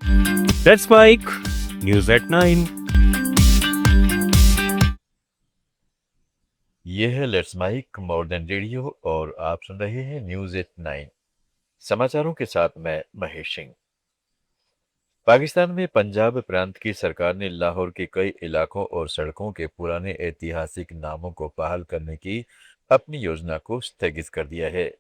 That's Mike. News at 9. ये है let's mic more than radio और आप सुन रहे हैं न्यूज एट 9 समाचारों के साथ मैं महेश सिंह। पाकिस्तान में पंजाब प्रांत की सरकार ने लाहौर के कई इलाकों और सड़कों के पुराने ऐतिहासिक नामों को बहाल करने की अपनी योजना को स्थगित कर दिया है।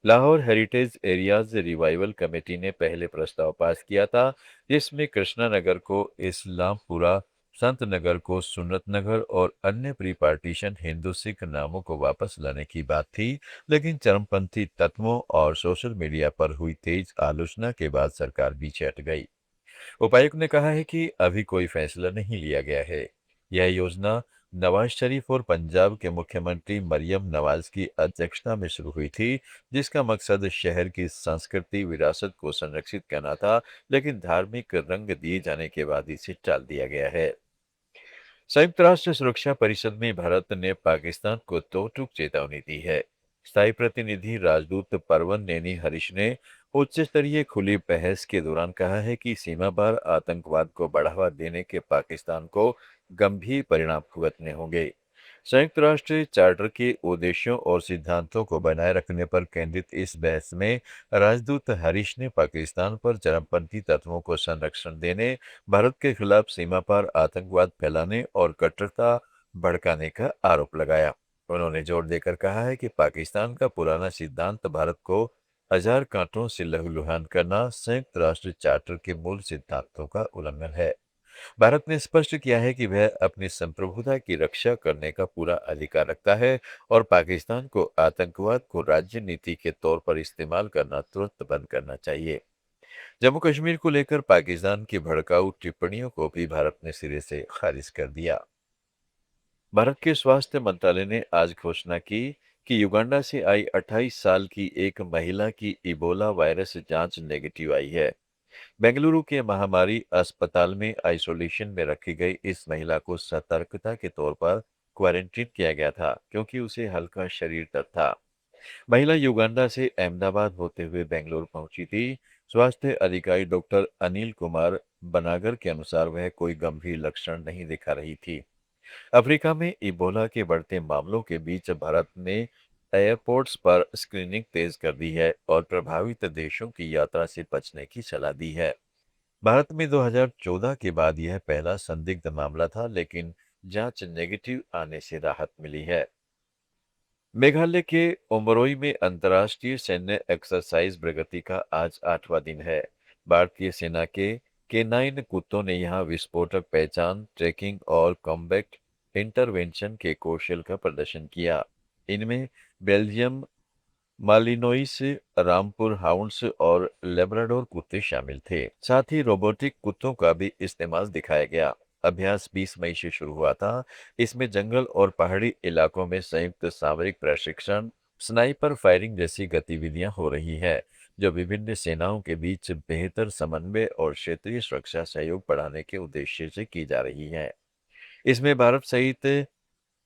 Lahore heritage areas revival committee ने पहले प्रस्ताव पास किया था, जिसमें कृष्णा नगर को इस्लामपुरा, संत नगर को सुन्नत नगर और अन्य प्री पार्टीशन हिंदू सिख नामों को वापस लाने की बात थी। लेकिन चरमपंथी तत्वों और सोशल मीडिया पर हुई तेज आलोचना के बाद सरकार पीछे हट गई। उपायुक्त ने कहा है कि अभी कोई फैसला नहीं लिया गया है। यह योजना नवाज शरीफ और पंजाब के मुख्यमंत्री मरियम नवाज की अध्यक्षता में शुरू हुई थी, जिसका मकसद शहर की सांस्कृतिक विरासत को संरक्षित करना था। लेकिन धार्मिक रंग दिए जाने के बाद इसे टाल दिया गया है। संयुक्त राष्ट्र सुरक्षा परिषद में भारत ने पाकिस्तान को दो टूक चेतावनी दी है। स्थायी प्रतिनिधि राजदूत परवन नैनी हरीश ने उच्च स्तरीय खुली बहस के दौरान कहा है कि सीमा पार आतंकवाद को बढ़ावा देने के पाकिस्तान को गंभीर परिणाम भुगतने होंगे। संयुक्त राष्ट्र चार्टर के उद्देश्यों और सिद्धांतों को बनाए रखने पर केंद्रित इस बहस में राजदूत हरीश ने पाकिस्तान पर चरमपंथी तत्वों को संरक्षण देने, भारत के खिलाफ सीमा पार आतंकवाद फैलाने और कट्टरता भड़काने का आरोप लगाया। उन्होंने जोर देकर कहा है कि पाकिस्तान का पुराना सिद्धांत भारत को हजार कांटों से लहूलुहान करना संयुक्त राष्ट्र चार्टर के मूल सिद्धांतों का उल्लंघन है। भारत ने स्पष्ट किया है कि वह अपनी संप्रभुता की रक्षा करने का पूरा अधिकार रखता है और पाकिस्तान को आतंकवाद को राज्य नीति के तौर पर इस्तेमाल करना तुरंत बंद करना चाहिए। जम्मू कश्मीर को लेकर पाकिस्तान की भड़काऊ टिप्पणियों को भी भारत ने सिरे से खारिज कर दिया। भारत के स्वास्थ्य मंत्रालय ने आज घोषणा की कि युगांडा से आई 28 साल की एक महिला की इबोला वायरस जांच नेगेटिव आई है। बेंगलुरु के महामारी अस्पताल में आइसोलेशन में रखी गई इस महिला को सतर्कता के तौर पर क्वारंटीन किया गया था, क्योंकि उसे हल्का शरीर दर्द था। महिला युगांडा से अहमदाबाद होते हुए बेंगलुरु पहुंची थी। स्वास्थ्य अधिकारी डॉक्टर अनिल कुमार बनागर के अनुसार वह कोई गंभीर लक्षण नहीं दिखा रही थी। अफ्रीका में इबोला के बढ़ते मामलों के बीच भारत ने एयरपोर्ट्स पर स्क्रीनिंग तेज कर दी है और प्रभावित देशों की यात्रा से बचने की सलाह दी है। भारत में 2014 के बाद यह पहला संदिग्ध मामला था, लेकिन जांच नेगेटिव आने से राहत मिली है। मेघालय के उमरोई में अंतर्राष्ट्रीय सैन्य एक्सरसाइज प्रगति का आज 8वां दिन है। भारतीय सेना के K9 कुत्तों ने यहां विस्फोटक पहचान, ट्रैकिंग और कॉम्बैट इंटरवेंशन के कौशल का प्रदर्शन किया। इनमें बेल्जियम मालिनोइस, रामपुर हाउंड्स और लेब्राडोर कुत्ते शामिल थे। साथ ही रोबोटिक कुत्तों का भी इस्तेमाल दिखाया गया। अभ्यास 20 मई से शुरू हुआ था। इसमें जंगल और पहाड़ी इलाकों में संयुक्त सामरिक प्रशिक्षण, स्नाइपर फायरिंग जैसी गतिविधियां हो रही है, जो विभिन्न सेनाओं के बीच बेहतर समन्वय और क्षेत्रीय सुरक्षा सहयोग बढ़ाने के उद्देश्य से की जा रही है। इसमें भारत सहित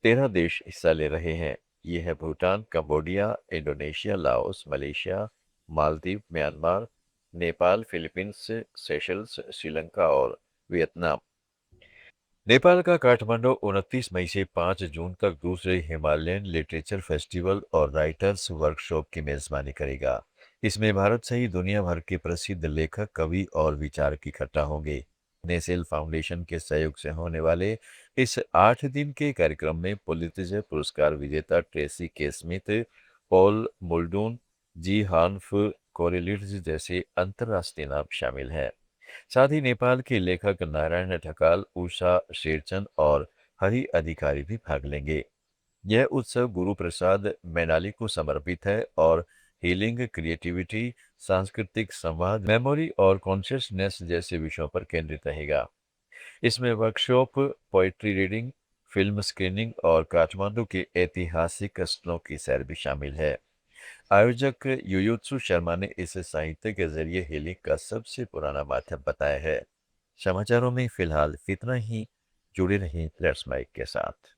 13 देश हिस्सा ले रहे हैं। ये है Bhutan, Cambodia, Indonesia, Laos, Malaysia, Maldives, Myanmar, Nepal, Philippines, Seychelles, Sri Lanka और वियतनाम। नेपाल का काठमांडू 29 मई से 5 जून तक दूसरे हिमालयन लिटरेचर फेस्टिवल और राइटर्स वर्कशॉप की मेजबानी करेगा। इसमें भारत सहित दुनिया भर के प्रसिद्ध लेखक, कवि और विचारक इकट्ठा होंगे। नेसेल फाउंडेशन के सहयोग से होने वाले इस 8 दिन के कार्यक्रम में पुलित्जर पुरस्कार विजेता ट्रेसी के स्मिथ, पॉल मुल्डून, जी हार्फ कोरेलिट्ज जैसे अंतर्राष्ट्रीय नाम शामिल हैं। साथ ही नेपाल के लेखक नारायण ठकाल, उषा शेरचंद और हरि अधिकारी भी भाग लेंगे। यह उत्सव गुरु प्रसाद मैनाली को समर्पित है और हीलिंग, क्रिएटिविटी, सांस्कृतिक संवाद, मेमोरी और कॉन्शियसनेस जैसे विषयों पर केंद्रित रहेगा। इसमें workshop, poetry reading, film screening और काठमांडू के ऐतिहासिक स्थलों की सैर भी शामिल है। आयोजक युयुत्सु शर्मा ने इसे साहित्य के जरिए हीलिंग का सबसे पुराना माध्यम बताया है। समाचारों में फिलहाल इतना ही। जुड़े रहें लेट्स माइक के साथ।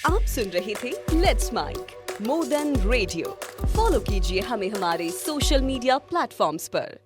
आप सुन रहे थे let's mic more than radio. Follow कीजिए हमें हमारे सोशल मीडिया प्लेटफॉर्म्स पर।